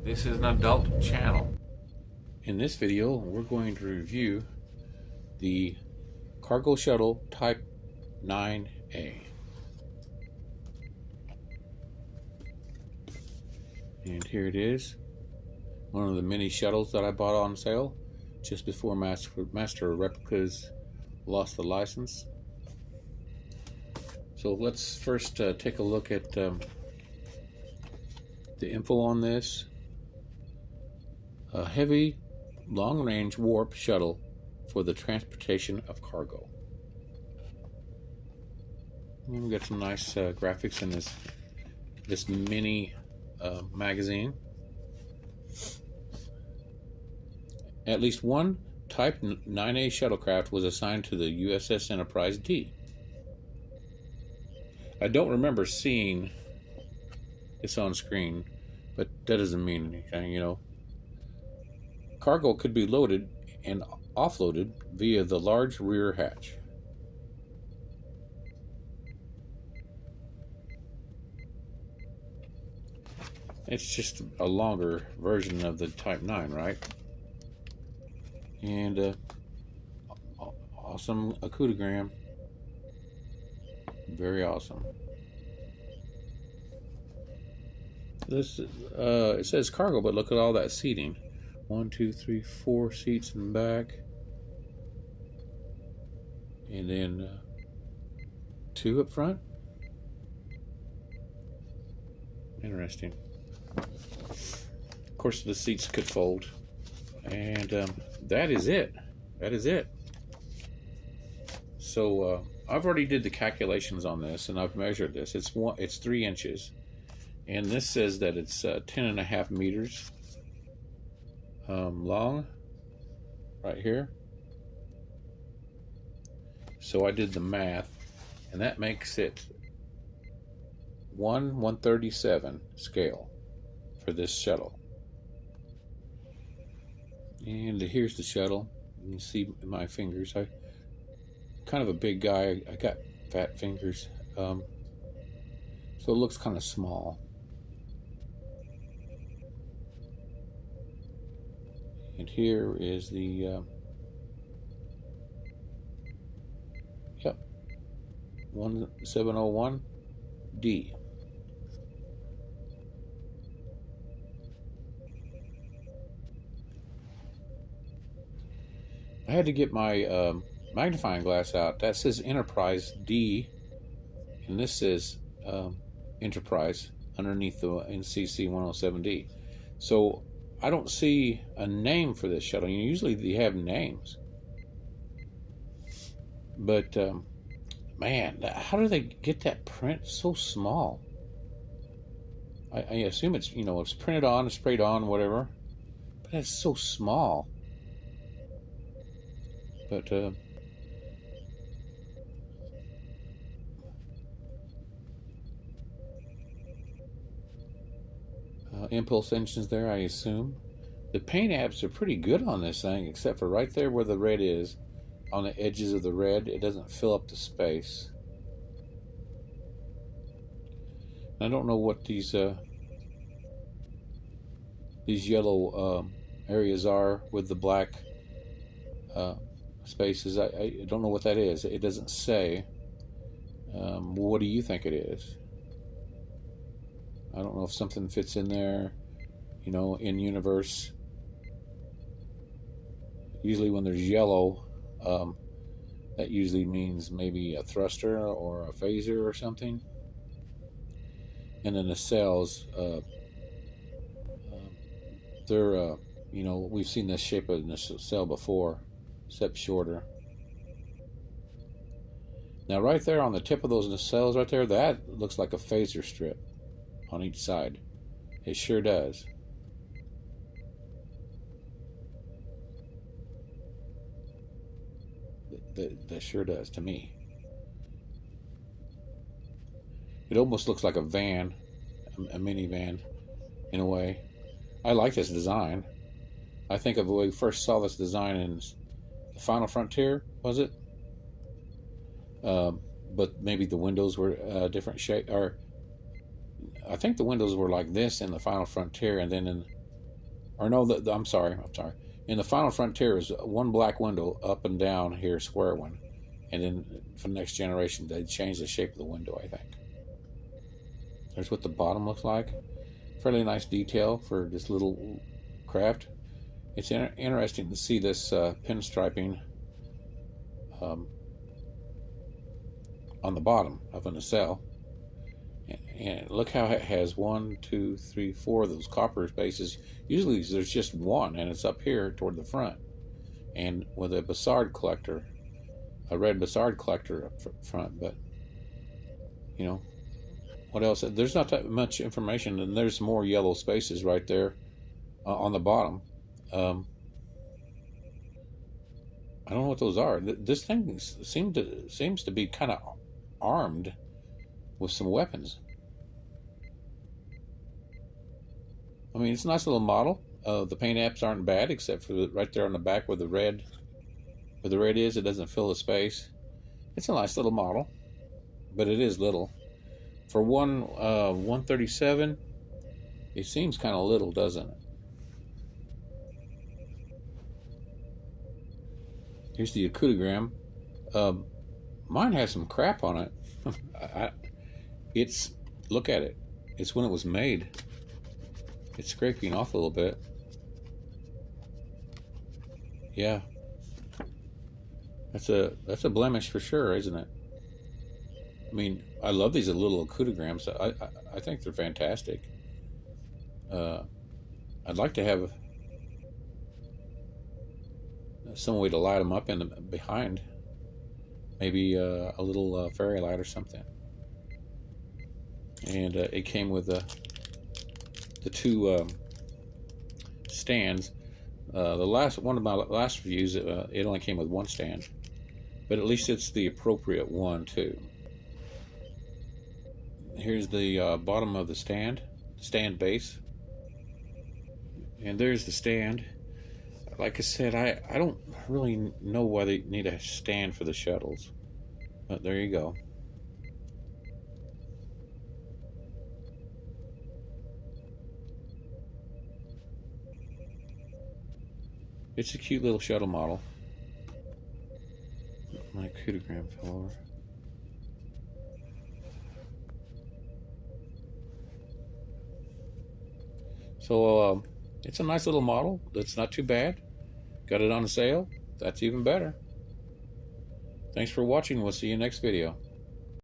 This is an adult channel. In this video, we're going to review the Cargo Shuttle Type 9A. And here it is. One of the many shuttles that I bought on sale just before Master Replicas lost the license. So let's first take a look at the info on this. A heavy, long-range warp shuttle for the transportation of cargo. And we got some nice graphics in this mini magazine. At least one Type 9A shuttlecraft was assigned to the USS Enterprise D. I don't remember seeing this on screen, but that doesn't mean anything, you know. Cargo could be loaded and offloaded via the large rear hatch. It's just a longer version of the Type 9, right? And awesome acoudogram. Very awesome. This it says cargo, but look at all that seating. 1, 2, 3, 4 seats in the back, and then 2 up front. Interesting. Of course, the seats could fold, and that is it. That is it. So I've already did the calculations on this, and I've measured this. It's 3 inches, and this says that it's 10.5 meters. Long, right here. So I did the math, and that makes it 1/137 scale for this shuttle. And here's the shuttle. You can see my fingers. I'm kind of a big guy. I got fat fingers, so it looks kind of small. And here is the 1701D. I had to get my magnifying glass out. That says Enterprise D, and this says Enterprise underneath the NCC 107D. So I don't see a name for this shuttle. Usually they have names. But, man, how do they get that print so small? I assume it's, you know, it's printed on, sprayed on, whatever. But it's so small. But, impulse engines there, I assume. The paint apps are pretty good on this thing, except for right there where the red is, on the edges of the red. It doesn't fill up the space. I don't know what these yellow areas are with the black spaces. I don't know what that is. It doesn't say. What do you think it is? I don't know if something fits in there, you know, in universe. Usually when there's yellow, that usually means maybe a thruster or a phaser or something. And then the cells, they're, you know, we've seen this shape of the cell before, except shorter. Now right there on the tip of those cells right there, that looks like a phaser strip on each side. It sure does. That sure does to me. It almost looks like a van, a minivan, in a way. I like this design. I think of when we first saw this design in Final Frontier, was it? But maybe the windows were different shape, or I think the windows were like this in the Final Frontier, and then I'm sorry. In the Final Frontier is one black window up and down here, square one, and then for the Next Generation they changed the shape of the window. I think. There's what the bottom looks like. Fairly nice detail for this little craft. It's interesting to see this pinstriping on the bottom of a nacelle. And look how it has 1, 2, 3, 4 of those copper spaces. Usually there's just one, and it's up here toward the front. And with a Bassard collector, a red Bassard collector up front. But, you know, what else? There's not that much information, and there's more yellow spaces right there on the bottom. I don't know what those are. This thing seems to be kind of armed with some weapons. I mean, it's a nice little model. The paint apps aren't bad, except for right there on the back where the red is. It doesn't fill the space. It's a nice little model, but it is little. For 137, it seems kind of little, doesn't it? Here's the Akudagram. Mine has some crap on it. Look at it. It's when it was made. It's scraping off a little bit. Yeah. That's a blemish for sure, isn't it? I mean, I love these little Akudagrams. I think they're fantastic. I'd like to have some way to light them up in the behind. Maybe a little fairy light or something. And it came with the two stands. One of my last reviews, it only came with one stand, but at least it's the appropriate one too. Here's the bottom of the stand base, and there's the stand. Like I said, I don't really know why they need a stand for the shuttles, but there you go. It's a cute little shuttle model. My Akudagram fell over. So it's a nice little model. That's not too bad. Got it on sale. That's even better. Thanks for watching. We'll see you next video.